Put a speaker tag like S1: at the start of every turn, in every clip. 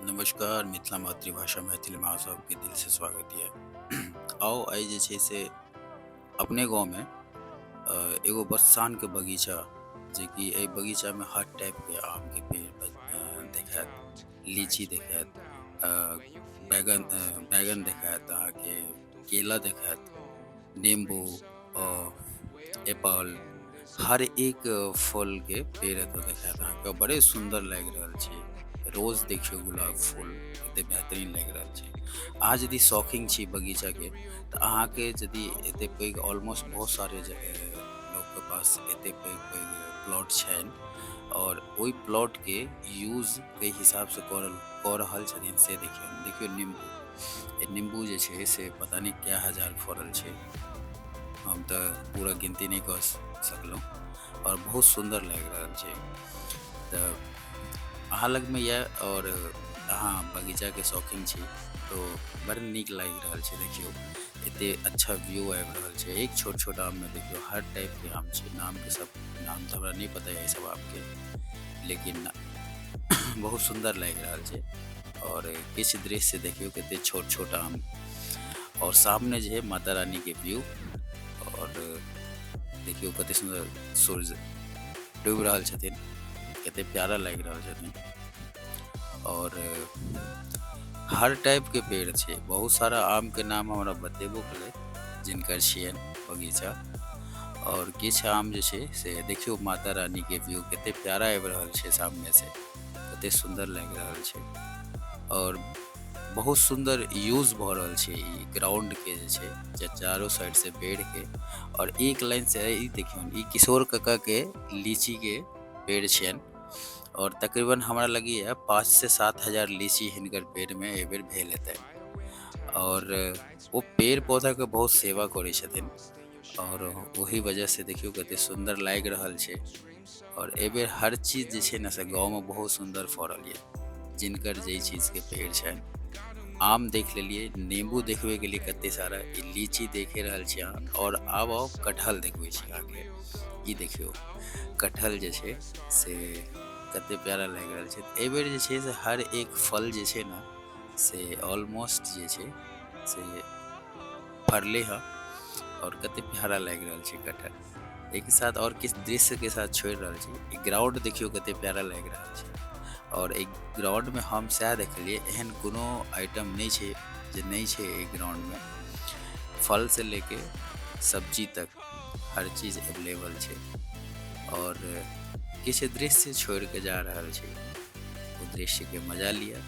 S1: नमस्कार, मिथिला मातृभाषा मैथिली में अहाँ सबके दिल से स्वागत ये। आउ आइ जे छै से अपने गाँवमे एगो बस्सान के बगीचा, जे कि एहि बगीचा में हर टाइप के आम के पेड़ देखायत, लीची देखायत, अ, बैगन देखायत, अहाँके केला देखायत, नींबू, एप्पल, हर एक फल के पेड़ एतऽ देखायत अहाँके। बड़े सुंदर लागि रहल छै। रोज देखियो गुलाब फूल कते बेहतरीन लागि रहल छै। अहाँ यदि शौकीन छी बगीचा के, तऽ अहाँके यदि एते पैघ ऑलमोस्ट बहुत सारे लोग के पास एते पैघ पैघ प्लॉट छनि, और ओहि प्लॉट के यूज के हिसाब से कऽ रहल छथिन से देखियौ नींबू। नींबू जे छै से पता नहीं क्या हजार फड़ल छै, हम तो पूरा गिनती नहीं कऽ सकलहुँ, और बहुत सुंदर लागि रहल छै। तऽ अहाँ लगमे यऽ और अहाँ बगीचा के शौकीन छी, तो बड़ नीक लागि रहल छै। देखियौ एते अच्छा व्यू आबि रहल छै। एक छोट छोट आम में देखियौ हर टाइप के आम छै। नाम तो हमरा नहीं पता है ई सब आपके, लेकिन बहुत सुंदर लागि रहल छै। और किछु दृश्य देखियौ कते छोट छोट आम, और सामने जे है माता रानी के व्यू, और देखियौ कते सुंदर सूर्य डूबि रहल छथिन, कते प्यारा लागि रहल छथिन। और हर टाइप के पेड़ छै। बहुत सारा आम के नाम हमरा बतेबो कलै, जिनकर छियनि बगीचा। और किछु आम जे छै से देखियौ माता रानी के व्यू कते प्यारा आबि रहल छै सामने से, कते सुंदर लागि रहल छै। और बहुत सुंदर यूज भऽ रहल छै ई ग्राउंड के जे छै, जे चारों साइड से बेढ़ के, और एक लाइन से ई देखियौ ई किशोर कक्का के लीची के पेड़ छियनि। और तकरीबन हमरा लगैए 5 से 7 हजार लीची हिनकर पेड़ में एहि बेर भेल हेतै। और ओ पेड़ पौधा के बहुत सेवा करै छथिन, और वही वजह से देखियौ कते सुंदर लागि रहल छै। और एहि बेर हर चीज जे छै ने से गाँव में बहुत सुंदर फड़ल ये, जिनकर जे चीज के पेड़ छनि। आम देख लेलिए, नींबू देखबे के लिए कते सारा, ई लीची देखे रहल छी अहाँ। और आब आउ कटहल देखबे छी अहाँके। ई देखियौ कटहल जे छै से कते प्यारा लागि रहल छै। एहि बेर जे छै से हर एक फल जे छै ना से ऑलमोस्ट जे छै से फरले है, और कते प्यारा लागि रहल छै कटहल। एक साथ और किस दृश्य के साथ छोड़ि रहल छी, ई ग्राउंड देखियौ कते प्यारा लागि रहल छै। और एक ग्राउंड में हम सएह देखलिए, एहन कोनो आइटम नहीं छै जे नहीं छै एहि ग्राउंड में। फल से लेके सब्जी तक हर चीज अवेलेबल छै। और किछु दृश्य छोड़ के जा रहल छै, वो दृश्य के मजा लिया।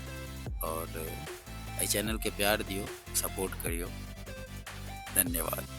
S1: और एहि चैनल के प्यार दियो, सपोर्ट करियो। धन्यवाद।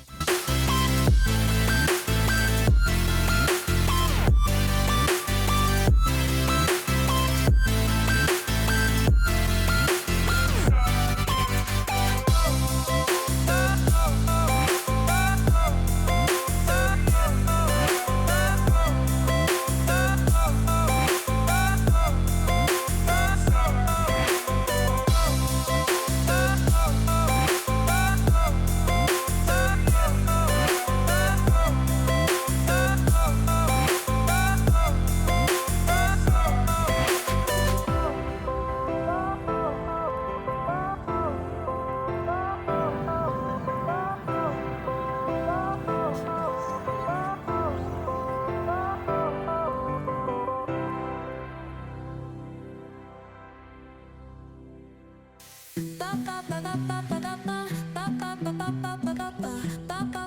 S2: Ba ba ba ba ba ba ba ba ba ba ba ba ba ba ba